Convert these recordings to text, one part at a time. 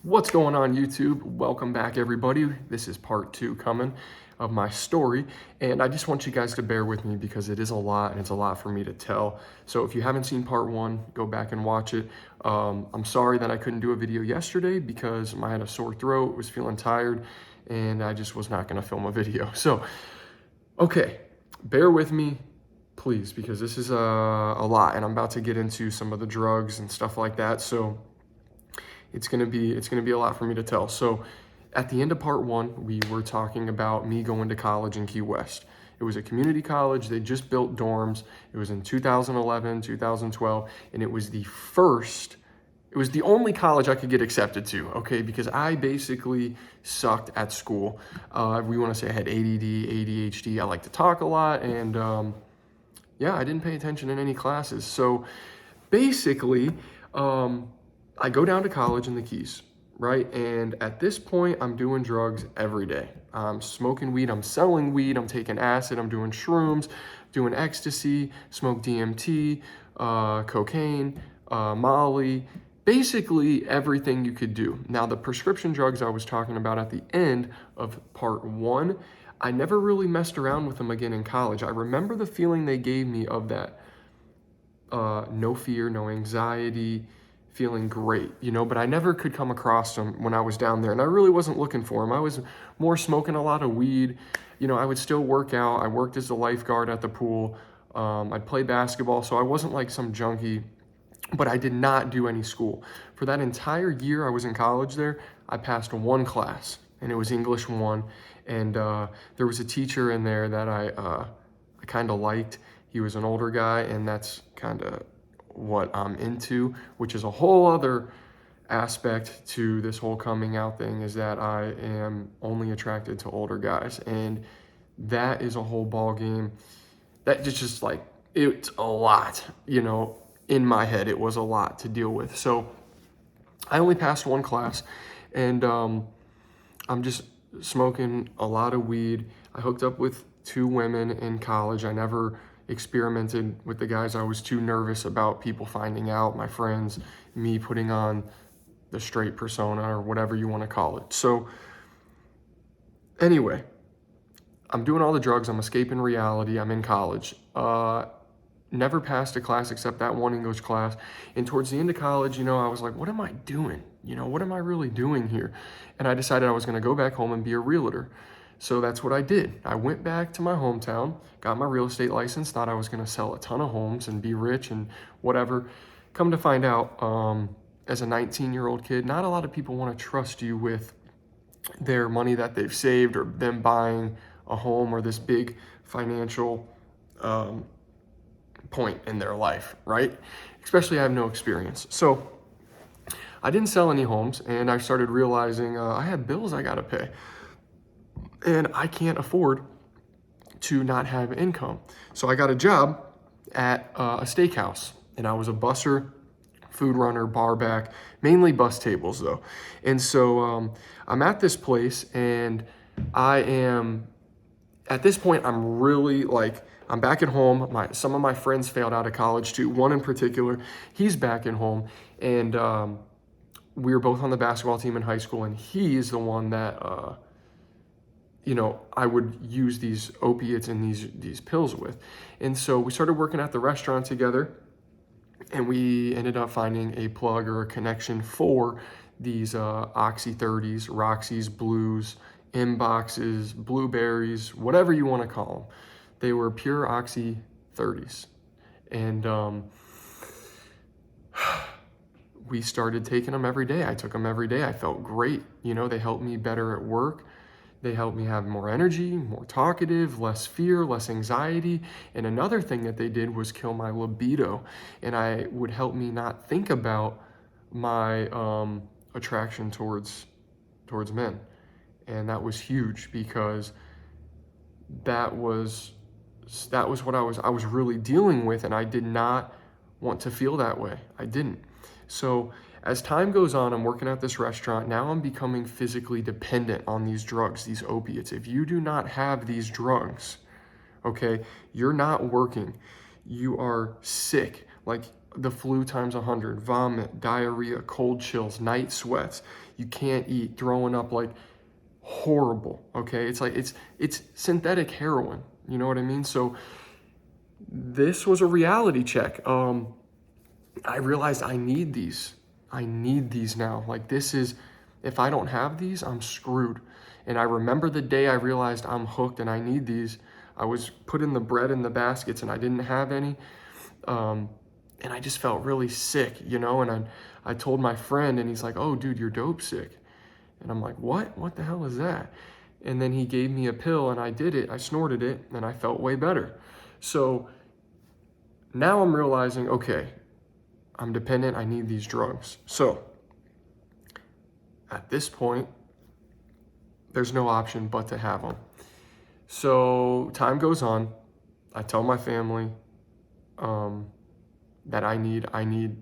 What's going on, YouTube? Welcome back, everybody. This is part 2 coming of my story, and I just want you guys to bear with me because it is a lot and it's a lot for me to tell. So if you haven't seen part 1, go back and watch it. I'm sorry that I couldn't do a video yesterday because I had a sore throat, was feeling tired, and I just was not going to film a video. So, okay, bear with me, please, because this is a lot, and I'm about to get into some of the drugs and stuff like that. So it's gonna be a lot for me to tell. So at the end of part 1, we were talking about me going to college in Key West. It was a community college. They just built dorms. It was in 2011, 2012, and it was the only college I could get accepted to, okay? Because I basically sucked at school. We want to say I had ADD, ADHD. I like to talk a lot, and yeah, I didn't pay attention in any classes. So basically, I go down to college in the Keys, right? And at this point, I'm doing drugs every day. I'm smoking weed, I'm selling weed, I'm taking acid, I'm doing shrooms, doing ecstasy, smoke DMT, cocaine, Molly, basically everything you could do. Now, the prescription drugs I was talking about at the end of part 1, I never really messed around with them again in college. I remember the feeling they gave me of that no fear, no anxiety, feeling great, but I never could come across them when I was down there, and I really wasn't looking for them. I was more smoking a lot of weed. I would still work out. I worked as a lifeguard at the pool. I'd play basketball, so I wasn't like some junkie, but I did not do any school. For that entire year I was in college there, I passed one class, and it was English 1, and there was a teacher in there that I kind of liked. He was an older guy, and that's kind of what I'm into, which is a whole other aspect to this whole coming out thing, is that I am only attracted to older guys, and that is a whole ball game. That just like, it's a lot, in my head. It was a lot to deal with. So I only passed one class, and I'm just smoking a lot of weed. I hooked up with 2 women in college. I never experimented with the guys. I was too nervous about people finding out, my friends, me putting on the straight persona or whatever you want to call it. So anyway, I'm doing all the drugs. I'm escaping reality. I'm in college. Never passed a class except that one English class. And towards the end of college, I was like, what am I doing? What am I really doing here? And I decided I was going to go back home and be a realtor. So that's what I did. I went back to my hometown, got my real estate license, thought I was going to sell a ton of homes and be rich and whatever. Come to find out, as a 19-year-old kid, not a lot of people want to trust you with their money that they've saved, or them buying a home, or this big financial point in their life, right? Especially I have no experience. So I didn't sell any homes, and I started realizing I had bills I got to pay, and I can't afford to not have income. So I got a job at a steakhouse, and I was a busser, food runner, bar back, mainly bus tables though. And so I'm at this place, and at this point, I'm really like, I'm back at home. Some of my friends failed out of college too. One in particular, he's back at home, and we were both on the basketball team in high school, and he's the one that I would use these opiates and these pills with. And so we started working at the restaurant together, and we ended up finding a plug or a connection for these Oxy 30s, Roxy's, Blues, M-Boxes, Blueberries, whatever you want to call them. They were pure Oxy 30s. And we started taking them every day. I took them every day. I felt great. They helped me better at work. They helped me have more energy, more talkative, less fear, less anxiety. And another thing that they did was kill my libido. And I would help me not think about my attraction towards men. And that was huge, because that was what I was really dealing with, and I did not want to feel that way. I didn't. So as time goes on, I'm working at this restaurant. Now I'm becoming physically dependent on these drugs, these opiates. If you do not have these drugs, okay, you're not working. You are sick. Like, the flu times 100, vomit, diarrhea, cold chills, night sweats. You can't eat, throwing up, like horrible. Okay, it's like it's synthetic heroin. You know what I mean? So this was a reality check. I realized I need these. I need these now. Like this is, if I don't have these, I'm screwed. And I remember the day I realized I'm hooked and I need these. I was putting the bread in the baskets and I didn't have any. And I just felt really sick, you know, and I told my friend and he's like, oh, dude, you're dope sick. And I'm like, what? What the hell is that? And then he gave me a pill and I did it. I snorted it and I felt way better. So now I'm realizing, okay, I'm dependent. I need these drugs. So at this point, there's no option but to have them. So time goes on. I tell my family that I need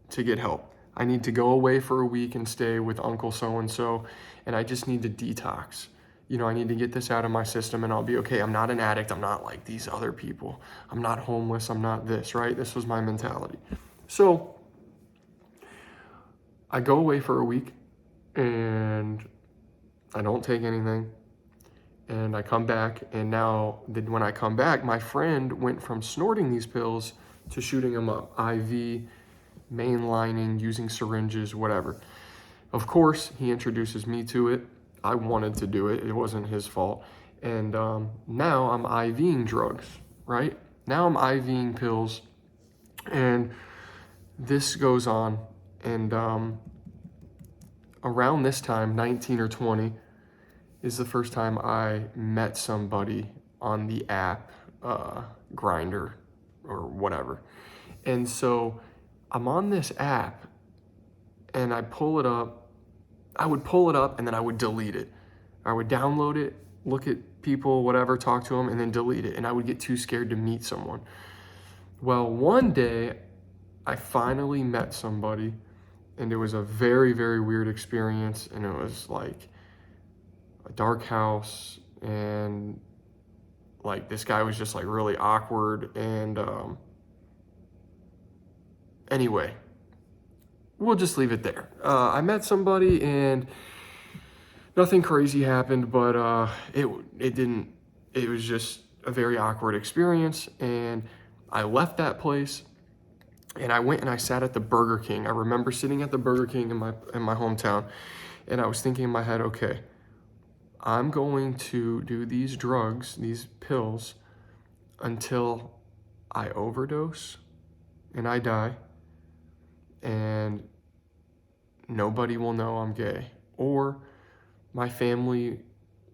to get help. I need to go away for a week and stay with Uncle so-and-so, and I just need to detox. You know, I need to get this out of my system and I'll be okay. I'm not an addict. I'm not like these other people. I'm not homeless. I'm not this, right? This was my mentality. So I go away for a week and I don't take anything. And I come back, and now when I come back, my friend went from snorting these pills to shooting them up, IV, mainlining, using syringes, whatever. Of course, he introduces me to it. I wanted to do it. It wasn't his fault. And now I'm IVing drugs, right? Now I'm IVing pills, and this goes on. And around this time, 19 or 20, is the first time I met somebody on the app, Grindr or whatever. And so I'm on this app and I pull it up. I would pull it up and then I would delete it. I would download it, look at people, whatever, talk to them, and then delete it. And I would get too scared to meet someone. Well, one day I finally met somebody and it was a very, very weird experience. And it was like a dark house, and like this guy was just like really awkward. And anyway, we'll just leave it there. I met somebody and nothing crazy happened, but it didn't. It was just a very awkward experience, and I left that place and I went and I sat at the Burger King. I remember sitting at the Burger King in my hometown, and I was thinking in my head, okay, I'm going to do these drugs, these pills, until I overdose and I die, and nobody will know I'm gay, or my family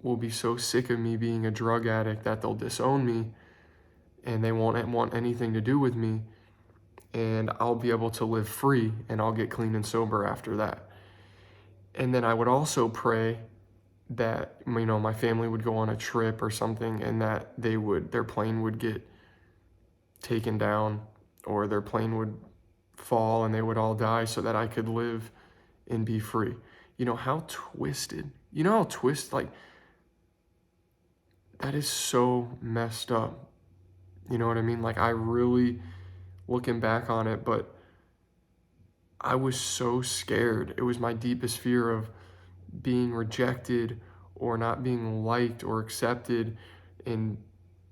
will be so sick of me being a drug addict that they'll disown me and they won't want anything to do with me, and I'll be able to live free and I'll get clean and sober after that. And then I would also pray that, you know, my family would go on a trip or something and that their plane would get taken down or their plane would fall and they would all die so that I could live and be free. You know how twisted, like that is so messed up. You know what I mean? Like I really, looking back on it, but I was so scared. It was my deepest fear of being rejected or not being liked or accepted. And,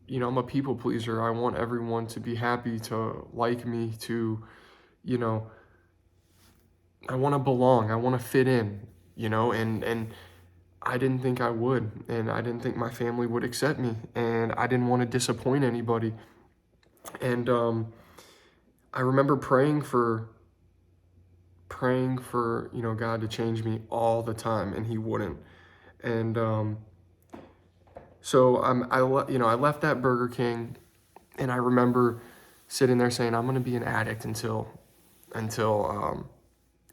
you know, I'm a people pleaser. I want everyone to be happy, to like me, to, you know, I want to belong. I want to fit in, you know, and I didn't think I would, and I didn't think my family would accept me, and I didn't want to disappoint anybody. And I remember praying for, you know, God to change me all the time, and he wouldn't. And so I left that Burger King, and I remember sitting there saying, I'm going to be an addict until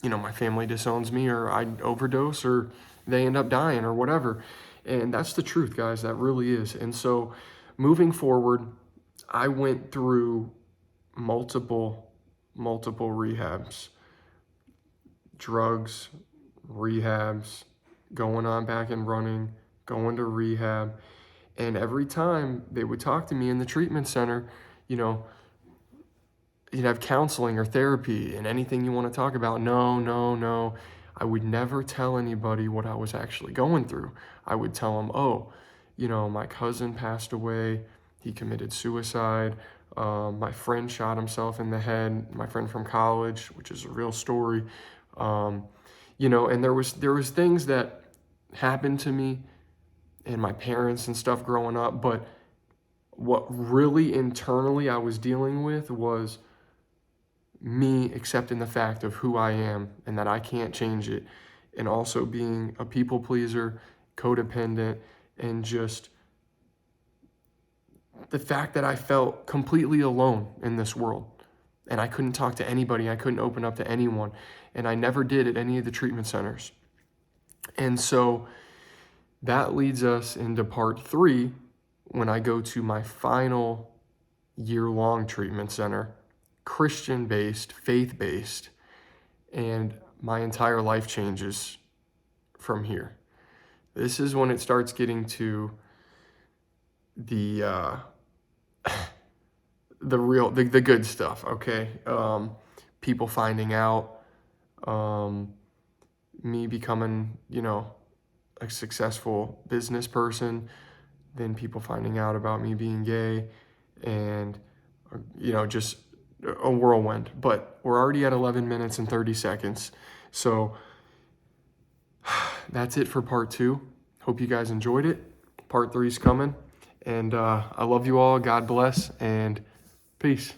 you know, my family disowns me, or I overdose, or they end up dying, or whatever. And that's the truth, guys. That really is. And so moving forward, I went through multiple rehabs, drugs, rehabs, going on back and running, going to rehab. And every time they would talk to me in the treatment center, you know, you'd have counseling or therapy and anything you want to talk about. No, no, no. I would never tell anybody what I was actually going through. I would tell them, oh, my cousin passed away. He committed suicide. My friend shot himself in the head. My friend from college, which is a real story. And there was things that happened to me and my parents and stuff growing up, but what really internally I was dealing with was me accepting the fact of who I am and that I can't change it, and also being a people pleaser, codependent, and just the fact that I felt completely alone in this world. And I couldn't talk to anybody. I couldn't open up to anyone. And I never did at any of the treatment centers. And so that leads us into part 3 when I go to my final year-long treatment center, Christian-based, faith-based, and my entire life changes from here. This is when it starts getting to the the good stuff, okay? People finding out, me becoming, a successful business person, then people finding out about me being gay, and, just a whirlwind. But we're already at 11 minutes and 30 seconds. So that's it for part 2. Hope you guys enjoyed it. Part 3 is coming. And I love you all. God bless, and peace.